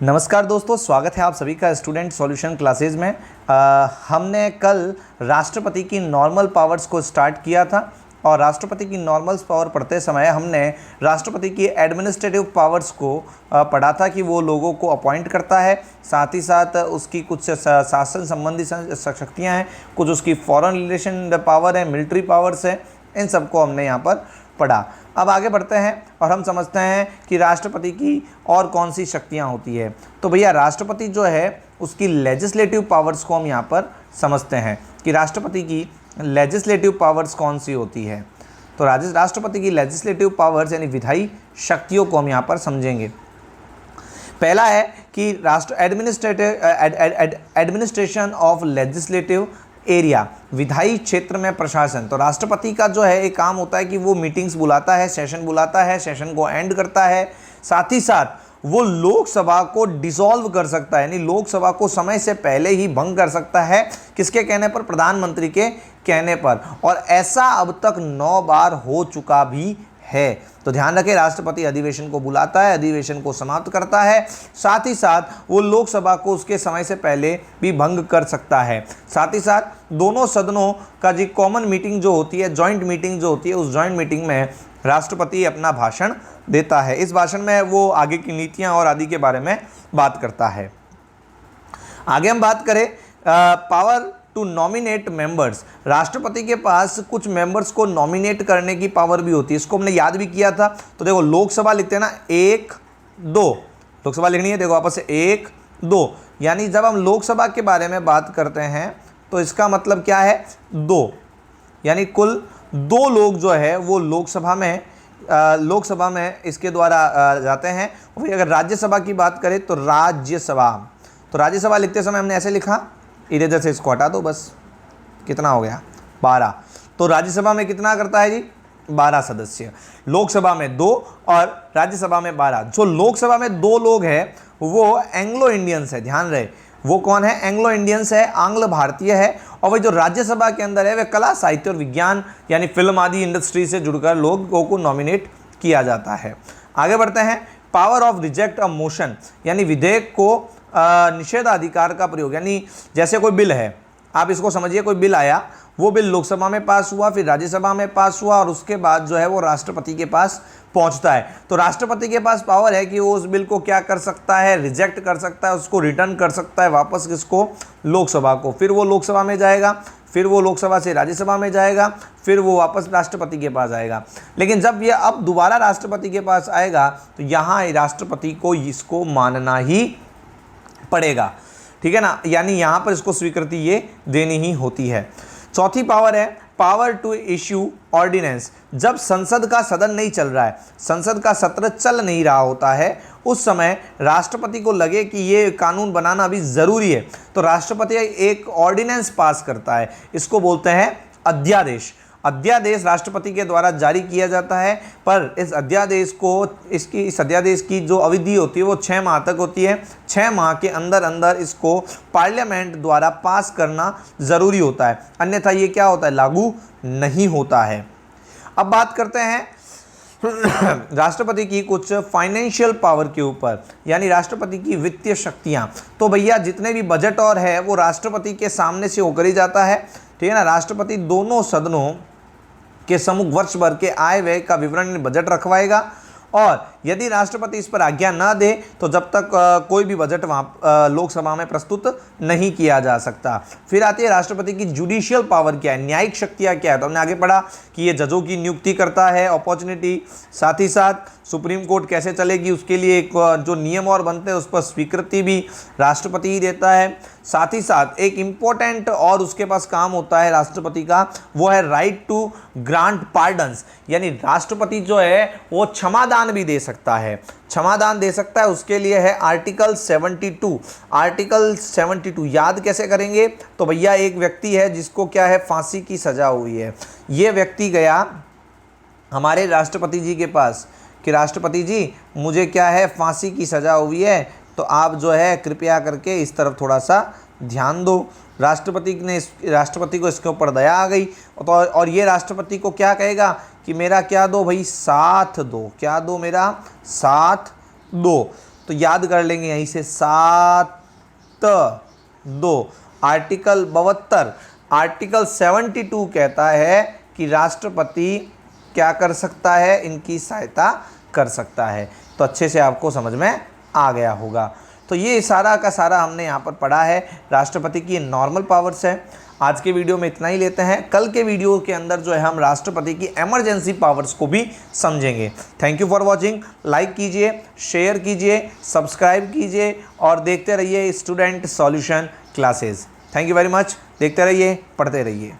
नमस्कार दोस्तों, स्वागत है आप सभी का स्टूडेंट सॉल्यूशन क्लासेस में। हमने कल राष्ट्रपति की नॉर्मल पावर्स को स्टार्ट किया था और राष्ट्रपति की नॉर्मल पावर पढ़ते समय हमने राष्ट्रपति की एडमिनिस्ट्रेटिव पावर्स को पढ़ा था कि वो लोगों को अपॉइंट करता है, साथ ही साथ उसकी कुछ शासन संबंधी शक्तियाँ हैं, कुछ उसकी फॉरेन रिलेशन पावर है, मिलिट्री पावर्स है, इन सबको हमने यहाँ पर पढ़ा। अब आगे बढ़ते हैं और हम समझते हैं कि राष्ट्रपति की और कौन सी शक्तियां होती है। तो भैया राष्ट्रपति जो है उसकी लेजिस्लेटिव पावर्स को हम यहाँ पर समझते हैं कि राष्ट्रपति की लेजिस्लेटिव पावर्स कौन सी होती है। तो राष्ट्रपति की लेजिस्लेटिव पावर्स यानी विधायी शक्तियों को हम यहाँ पर समझेंगे। पहला है कि एडमिनिस्ट्रेशन ऑफ लेजिस्लेटिव एरिया, विधायी क्षेत्र में प्रशासन। तो राष्ट्रपति का जो है एक काम होता है कि वो मीटिंग्स बुलाता है, सेशन बुलाता है, सेशन को एंड करता है, साथ ही साथ वो लोकसभा को डिसॉल्व कर सकता है, यानी लोकसभा को समय से पहले ही भंग कर सकता है। किसके कहने पर? प्रधानमंत्री के कहने पर। और ऐसा अब तक 9 बार हो चुका भी है। तो ध्यान रखें, राष्ट्रपति अधिवेशन को बुलाता है, अधिवेशन को समाप्त करता है, साथ ही साथ वो लोकसभा को उसके समय से पहले भी भंग कर सकता है। साथ ही साथ दोनों सदनों का जो कॉमन मीटिंग जो होती है, जॉइंट मीटिंग जो होती है, उस जॉइंट मीटिंग में राष्ट्रपति अपना भाषण देता है। इस भाषण में वो आगे की नीतियां और आदि के बारे में बात करता है। आगे हम बात करें पावर टू नॉमिनेट मेंबर्स। राष्ट्रपति के पास कुछ मेंबर्स को नॉमिनेट करने की पावर भी होती है। इसको हमने याद भी किया था। तो देखो, लोकसभा लिखते हैं ना, 1 2, लोकसभा लिखनी है, देखो आपस से 1 2, यानी जब हम लोकसभा के बारे में बात करते हैं तो इसका मतलब क्या है? 2, यानी कुल 2 लोग जो है वो लोकसभा में इसके द्वारा जाते हैं। और अगर राज्यसभा की बात करें तो राज्यसभा, तो राज्यसभा लिखते समय हमने ऐसे लिखा, इधर से इसको हटा दो, बस कितना हो गया? 12। तो राज्यसभा में कितना करता है जी? 12 सदस्य। लोकसभा में 2 और राज्यसभा में 12। जो लोकसभा में 2 लोग हैं वो एंग्लो इंडियंस है, ध्यान रहे, वो कौन है? एंग्लो इंडियंस है, आंग्ल भारतीय है। और वही जो राज्यसभा के अंदर है वे कला, साहित्य और विज्ञान यानी फिल्म आदि इंडस्ट्री से जुड़कर लोगों को नॉमिनेट किया जाता है। आगे बढ़ते हैं। Power of reject a motion, यानी विधेयक को निषेधाधिकार का प्रयोग, यानी जैसे कोई बिल है, आप इसको समझिए, कोई बिल आया, वो बिल लोकसभा में पास हुआ, फिर राज्यसभा में पास हुआ और उसके बाद जो है वो राष्ट्रपति के पास पहुंचता है। तो राष्ट्रपति के पास पावर है कि वो उस बिल को क्या कर सकता है? रिजेक्ट कर सकता है, उसको रिटर्न कर सकता है वापस किसको? लोकसभा को। फिर वो लोकसभा में जाएगा, फिर वो लोकसभा से राज्यसभा में जाएगा, फिर वो वापस राष्ट्रपति के पास आएगा। लेकिन जब ये अब दोबारा राष्ट्रपति के पास आएगा तो यहाँ राष्ट्रपति को इसको मानना ही पड़ेगा, ठीक है ना, यानी यहाँ पर इसको स्वीकृति ये देनी ही होती है। चौथी पावर है पावर टू इश्यू ऑर्डिनेंस। जब संसद का सदन नहीं चल रहा है, संसद का सत्र चल नहीं रहा होता है, उस समय राष्ट्रपति को लगे कि ये कानून बनाना अभी ज़रूरी है, तो राष्ट्रपति एक ऑर्डिनेंस पास करता है। इसको बोलते हैं अध्यादेश। अध्यादेश राष्ट्रपति के द्वारा जारी किया जाता है, पर इस अध्यादेश की जो अवधि होती है वो 6 माह तक होती है। 6 माह के अंदर अंदर इसको पार्लियामेंट द्वारा पास करना ज़रूरी होता है, अन्यथा ये क्या होता है? लागू नहीं होता है। अब बात करते हैं राष्ट्रपति की कुछ फाइनेंशियल पावर के ऊपर, यानी राष्ट्रपति की वित्तीय शक्तियाँ। तो भैया जितने भी बजट और है वो राष्ट्रपति के सामने से होकर ही जाता है, ठीक है ना। राष्ट्रपति दोनों सदनों के सम्मुख वर्ष भर के आय व्यय का विवरण बजट रखवाएगा, और यदि राष्ट्रपति इस पर आज्ञा ना दे तो जब तक कोई भी बजट वहाँ लोकसभा में प्रस्तुत नहीं किया जा सकता। फिर आती है राष्ट्रपति की जुडिशियल पावर क्या है, न्यायिक शक्तियाँ क्या है। तो हमने आगे पढ़ा कि ये जजों की नियुक्ति करता है, अपॉर्चुनिटी, साथ ही साथ सुप्रीम कोर्ट कैसे चलेगी उसके लिए एक जो नियम और बनते हैं उस पर स्वीकृति भी राष्ट्रपति ही देता है। साथ ही साथ एक इम्पोर्टेंट और उसके पास काम होता है राष्ट्रपति का, वो है राइट टू ग्रांट पार्डन्स, यानी राष्ट्रपति जो है वो क्षमादान भी दे सकता है, क्षमादान दे सकता है। उसके लिए है आर्टिकल 72। आर्टिकल 72 याद कैसे करेंगे? तो भैया एक व्यक्ति है जिसको क्या है? फांसी की सजा हुई है। ये व्यक्ति गया हमारे राष्ट्रपति जी के पास कि राष्ट्रपति जी मुझे क्या है, फांसी की सजा हुई है, तो आप जो है कृपया करके इस तरफ थोड़ा सा ध्यान दो। राष्ट्रपति को इसके ऊपर दया आ गई, और ये राष्ट्रपति को क्या कहेगा कि मेरा क्या दो भाई, साथ दो, क्या दो, मेरा साथ दो। तो याद कर लेंगे यहीं से 7(2). आर्टिकल 72, आर्टिकल 72 कहता है कि राष्ट्रपति क्या कर सकता है, इनकी सहायता कर सकता है। तो अच्छे से आपको समझ में आ गया होगा। तो ये सारा का सारा हमने यहाँ पर पढ़ा है। राष्ट्रपति की नॉर्मल पावर्स है। आज के वीडियो में इतना ही लेते हैं। कल के वीडियो के अंदर जो है हम राष्ट्रपति की इमरजेंसी पावर्स को भी समझेंगे। Thank you for watching. Like कीजिए, शेयर कीजिए, सब्सक्राइब कीजिए और देखते रहिए student solution classes. Thank you very much. देखते रहिए, पढ़ते रहिए।